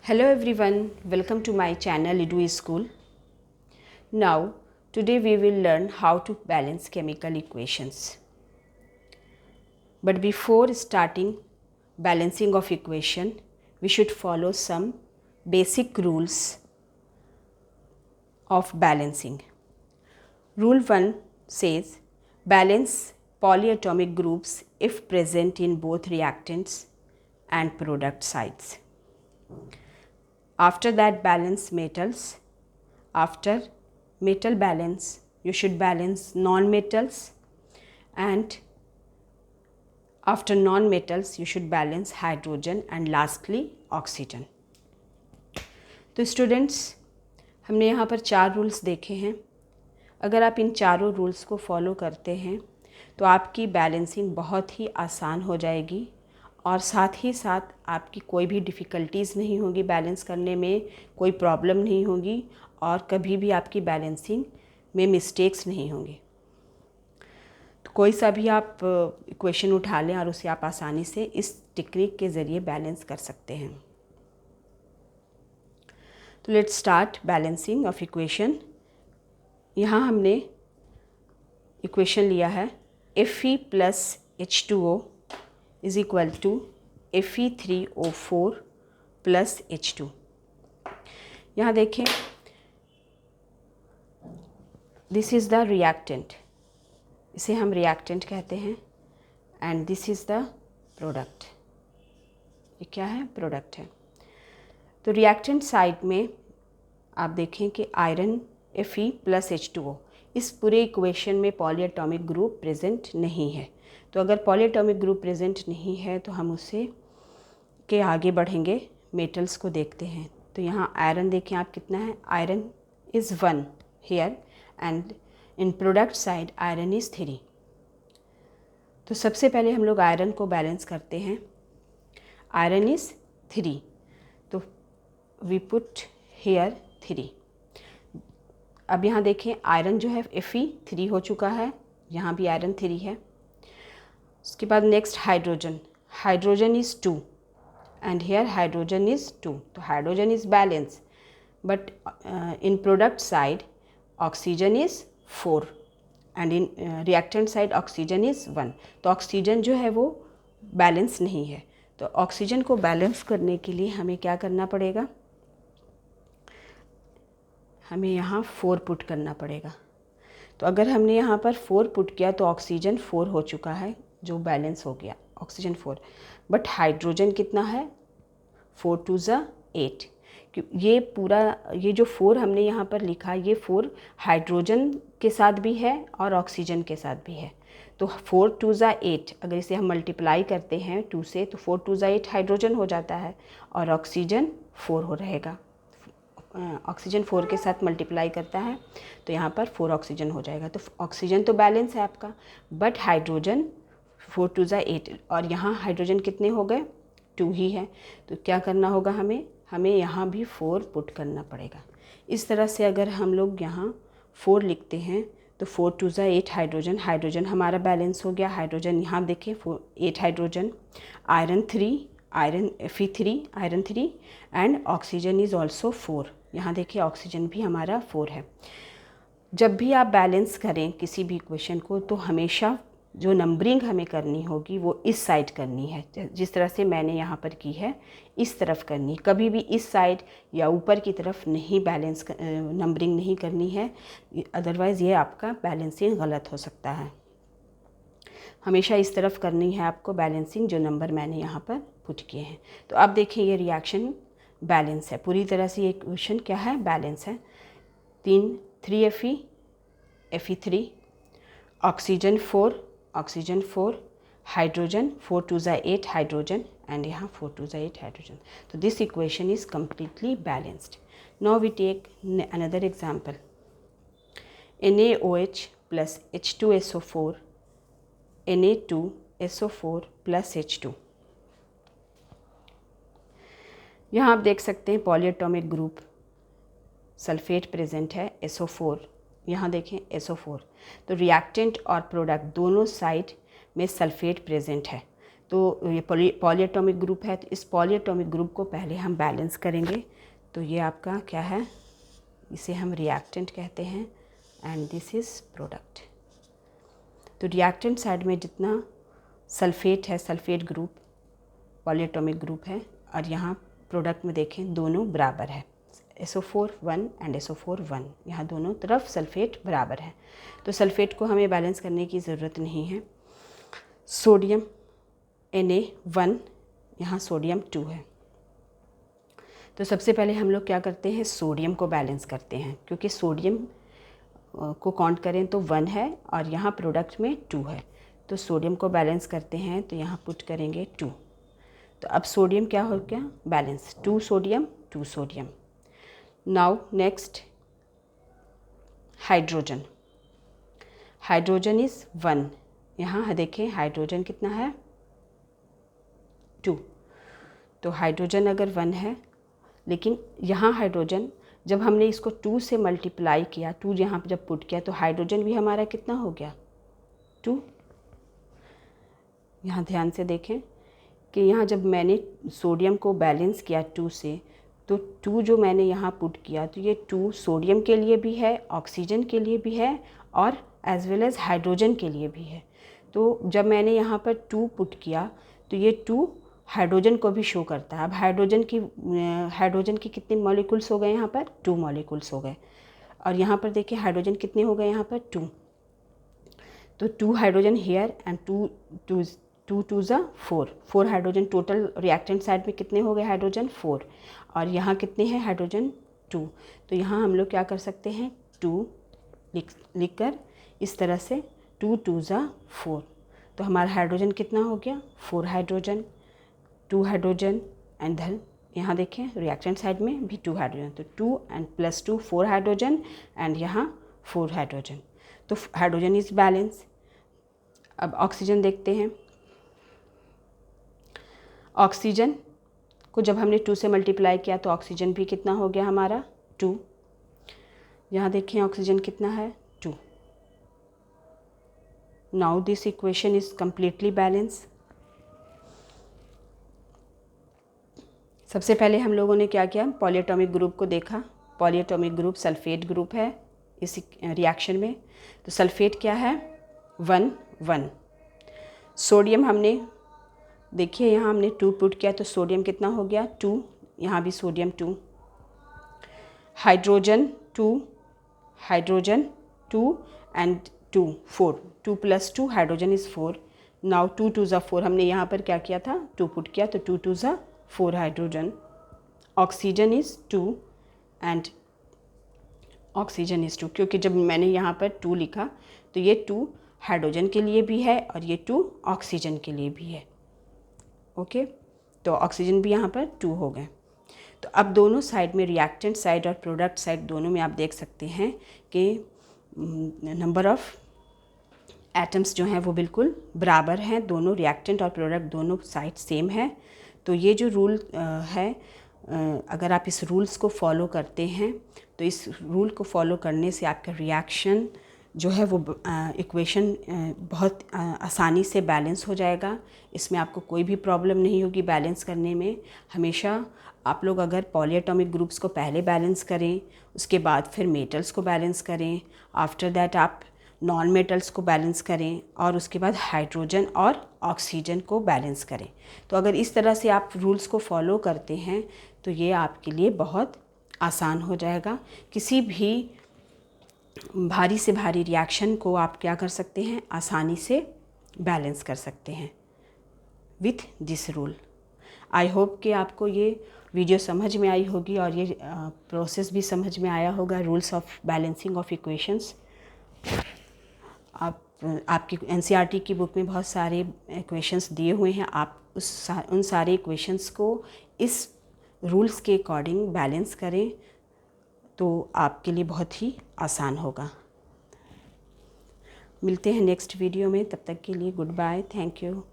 Hello everyone, welcome to my channel Edu School. Now, today we will learn how to balance chemical equations. But before starting balancing of equation, we should follow some basic rules of balancing. Rule 1 says balance polyatomic groups if present in both reactants and product sides. After that, balance metals. After metal balance, you should balance non-metals, and after non-metals you should balance hydrogen and lastly oxygen. तो students, हमने यहाँ पर 4 rules देखे हैं. अगर आप इन चारों rules को फॉलो करते हैं तो आपकी बैलेंसिंग बहुत ही आसान हो जाएगी और साथ ही साथ आपकी कोई भी डिफ़िकल्टीज़ नहीं होगी, बैलेंस करने में कोई प्रॉब्लम नहीं होगी और कभी भी आपकी बैलेंसिंग में मिस्टेक्स नहीं होंगे. तो कोई सा भी आप इक्वेशन उठा लें और उसे आप आसानी से इस टेक्निक के ज़रिए बैलेंस कर सकते हैं. तो let's start balancing of equation. यहाँ हमने इक्वेशन लिया है Fe plus H2O is equal to Fe3O4 plus H2. यहाँ देखें, दिस इज़ द रिएक्टेंट, इसे हम रिएक्टेंट कहते हैं, and this is the product. ये क्या है? प्रोडक्ट है. तो रिएक्टेंट साइड में आप देखें कि आयरन Fe प्लस H2O, इस पूरे इक्वेशन में पॉलीएटॉमिक ग्रुप प्रेजेंट नहीं है. तो अगर पॉलीएटॉमिक ग्रुप प्रेजेंट नहीं है तो हम उसे के आगे बढ़ेंगे, मेटल्स को देखते हैं. तो यहाँ आयरन देखें आप कितना है, iron is 1 here and in product side iron is 3. तो सबसे पहले हम लोग आयरन को बैलेंस करते हैं. आयरन इज़ 3, तो वी पुट हेयर 3. अब यहाँ देखें, आयरन जो है Fe3 हो चुका है, यहाँ भी आयरन 3 है. उसके बाद next hydrogen, hydrogen is 2 and here hydrogen is 2. तो hydrogen is balance, but in product side oxygen is 4 and in reactant side oxygen is 1. तो ऑक्सीजन जो है वो बैलेंस नहीं है. तो ऑक्सीजन को बैलेंस करने के लिए हमें क्या करना पड़ेगा, हमें यहाँ 4 पुट करना पड़ेगा. तो अगर हमने यहाँ पर 4 पुट किया तो ऑक्सीजन 4 हो चुका है, जो बैलेंस हो गया ऑक्सीजन 4. बट हाइड्रोजन कितना है, 4 2 ज़ा 8. ये पूरा ये जो 4 हमने यहाँ पर लिखा, ये 4 हाइड्रोजन के साथ भी है और ऑक्सीजन के साथ भी है. तो 4 2 ज़ा 8, अगर इसे हम मल्टीप्लाई करते हैं 2 से, तो 4 2 ज़ा 8 हाइड्रोजन हो जाता है और ऑक्सीजन 4 हो रहेगा. ऑक्सीजन 4 के साथ मल्टीप्लाई करता है तो यहाँ पर 4 ऑक्सीजन हो जाएगा. तो ऑक्सीजन तो बैलेंस है आपका, बट हाइड्रोजन 4 2 ज़ा 8 और यहाँ हाइड्रोजन कितने हो गए, 2 ही है. तो क्या करना होगा, हमें यहाँ भी 4 पुट करना पड़ेगा. इस तरह से अगर हम लोग यहाँ 4 लिखते हैं तो 4 2 ज़ा 8 हाइड्रोजन हमारा बैलेंस हो गया. हाइड्रोजन यहाँ देखें 8 hydrogen, iron 3, iron Fe3 iron 3 and oxygen is also 4. यहाँ देखिए ऑक्सीजन भी हमारा 4 है. जब भी आप बैलेंस करें किसी भी इक्वेशन को तो हमेशा जो नंबरिंग हमें करनी होगी वो इस साइड करनी है. जिस तरह से मैंने यहाँ पर की है, इस तरफ करनी. कभी भी इस साइड या ऊपर की तरफ नहीं बैलेंस नंबरिंग नहीं करनी है, अदरवाइज़ ये आपका बैलेंसिंग गलत हो सकता है. हमेशा इस तरफ करनी है आपको बैलेंसिंग, जो नंबर मैंने यहाँ पर पुट किए हैं. तो अब देखिए ये रिएक्शन बैलेंस है, पूरी तरह से ये इक्वेशन क्या है, बैलेंस है. 3 Fe3, ऑक्सीजन 4, हाइड्रोजन 4 2 ज़ा 8 हाइड्रोजन एंड यहाँ 4 2 ज़ा 8 हाइड्रोजन. तो this equation is completely balanced. Now we take another example. NaOH plus H2SO4, Na2SO4 plus H2. यहाँ आप देख सकते हैं पॉलीएटॉमिक ग्रुप सल्फेट प्रेजेंट है, SO4. यहाँ देखें SO4. तो रिएक्टेंट और प्रोडक्ट दोनों साइड में सल्फेट प्रेजेंट है. तो ये पॉलीएटॉमिक ग्रुप है, तो इस पॉलीएटॉमिक ग्रुप को पहले हम बैलेंस करेंगे। तो ये आपका क्या है, इसे हम रिएक्टेंट कहते हैं एंड दिस इज़ प्रोडक्ट। तो रिएक्टेंट साइड में जितना सल्फेट है, सल्फेट ग्रुप पॉलीएटॉमिक ग्रुप है, और यहाँ प्रोडक्ट में देखें दोनों बराबर है, SO4 1 एंड SO4 1, यहाँ दोनों तरफ सल्फेट बराबर है। तो सल्फेट को हमें बैलेंस करने की ज़रूरत नहीं है। सोडियम Na1, यहाँ सोडियम 2 है। तो सबसे पहले हम लोग क्या करते हैं, सोडियम को बैलेंस करते हैं, क्योंकि सोडियम को काउंट करें तो 1 है और यहाँ प्रोडक्ट में 2 है। तो सोडियम को बैलेंस करते हैं, तो यहाँ पुट करेंगे 2। तो अब सोडियम क्या हो गया, balance, 2 sodium 2 sodium. Now next hydrogen, hydrogen is 1, यहाँ देखें हाइड्रोजन कितना है 2। तो हाइड्रोजन अगर 1 है, लेकिन यहाँ हाइड्रोजन जब हमने इसको 2 से मल्टीप्लाई किया, 2 यहाँ पर जब पुट किया, तो हाइड्रोजन भी हमारा कितना हो गया 2। यहाँ ध्यान से देखें कि यहाँ जब मैंने सोडियम को बैलेंस किया 2 से, तो 2 जो मैंने यहाँ पुट किया, तो ये 2 सोडियम के लिए भी है, ऑक्सीजन के लिए भी है, और एज वेल एज़ हाइड्रोजन के लिए भी है। तो जब मैंने यहाँ पर 2 पुट किया, तो ये 2 हाइड्रोजन को भी शो करता है। अब हाइड्रोजन की कितने मॉलिक्यूल्स हो गए, यहाँ पर 2 मॉलिक्यूल्स हो गए, और यहाँ पर देखिए हाइड्रोजन कितने हो गए, यहाँ पर 2। तो 2 हाइड्रोजन हेयर एंड 2 2 ज़ा 4 हाइड्रोजन टोटल। रिएक्टेंट साइड में कितने हो गए हाइड्रोजन 4, और यहाँ कितने हैं हाइड्रोजन 2। तो यहाँ हम लोग क्या कर सकते हैं, 2 लिख कर इस तरह से 2 2 ज़ा 4। तो हमारा हाइड्रोजन कितना हो गया 4 हाइड्रोजन, 2 हाइड्रोजन एंड धन यहाँ देखें रिएक्टेंट साइड में भी 2 हाइड्रोजन, तो 2 एंड प्लस 2 4 हाइड्रोजन एंड यहाँ 4 हाइड्रोजन। तो हाइड्रोजन इज़ बैलेंस। अब ऑक्सीजन देखते हैं। ऑक्सीजन को जब हमने 2 से मल्टीप्लाई किया, तो ऑक्सीजन भी कितना हो गया हमारा 2। यहाँ देखें ऑक्सीजन कितना है 2। Now this equation is completely balance. सबसे पहले हम लोगों ने क्या किया, पॉलीएटॉमिक ग्रुप को देखा। पॉलीएटॉमिक ग्रुप सल्फेट ग्रुप है इस रिएक्शन में। तो सल्फेट क्या है 1 1। सोडियम हमने देखिए, यहाँ हमने 2 पुट किया, तो सोडियम कितना हो गया 2, यहाँ भी sodium 2। Hydrogen 2, hydrogen 2 and 2 4, 2 plus 2 hydrogen is 4। Now 2 2 ज़ा 4, हमने यहाँ पर क्या किया था 2 पुट किया, तो 2 2 ज़ा 4 hydrogen. Oxygen is 2 and oxygen is 2, क्योंकि जब मैंने यहाँ पर 2 लिखा, तो ये 2 हाइड्रोजन के लिए भी है और ये 2 ऑक्सीजन के लिए भी है। ओके, तो ऑक्सीजन भी यहाँ पर 2 हो गए। तो अब दोनों साइड में, रिएक्टेंट साइड और प्रोडक्ट साइड दोनों में आप देख सकते हैं कि नंबर ऑफ़ एटम्स जो हैं वो बिल्कुल बराबर हैं। दोनों रिएक्टेंट और प्रोडक्ट दोनों साइड सेम है। तो ये जो रूल है, अगर आप इस रूल्स को फॉलो करते हैं, तो इस रूल को फॉलो करने से आपका रिएक्शन जो है वो इक्वेशन बहुत आसानी से बैलेंस हो जाएगा। इसमें आपको कोई भी प्रॉब्लम नहीं होगी बैलेंस करने में। हमेशा आप लोग अगर पॉलीएटॉमिक ग्रुप्स को पहले बैलेंस करें, उसके बाद फिर मेटल्स को बैलेंस करें, आफ्टर दैट आप नॉन मेटल्स को बैलेंस करें, और उसके बाद हाइड्रोजन और ऑक्सीजन को बैलेंस करें। तो अगर इस तरह से आप रूल्स को फॉलो करते हैं, तो ये आपके लिए बहुत आसान हो जाएगा। किसी भी भारी से भारी रिएक्शन को आप क्या कर सकते हैं, आसानी से बैलेंस कर सकते हैं with this rule. I hope कि आपको ये वीडियो समझ में आई होगी और ये प्रोसेस भी समझ में आया होगा, rules of balancing of equations. आपकी NCERT की बुक में बहुत सारे इक्वेशंस दिए हुए हैं। आप उन सारे इक्वेशंस को इस रूल्स के अकॉर्डिंग बैलेंस करें, तो आपके लिए बहुत ही आसान होगा। मिलते हैं नेक्स्ट वीडियो में, तब तक के लिए गुड बाय, थैंक यू।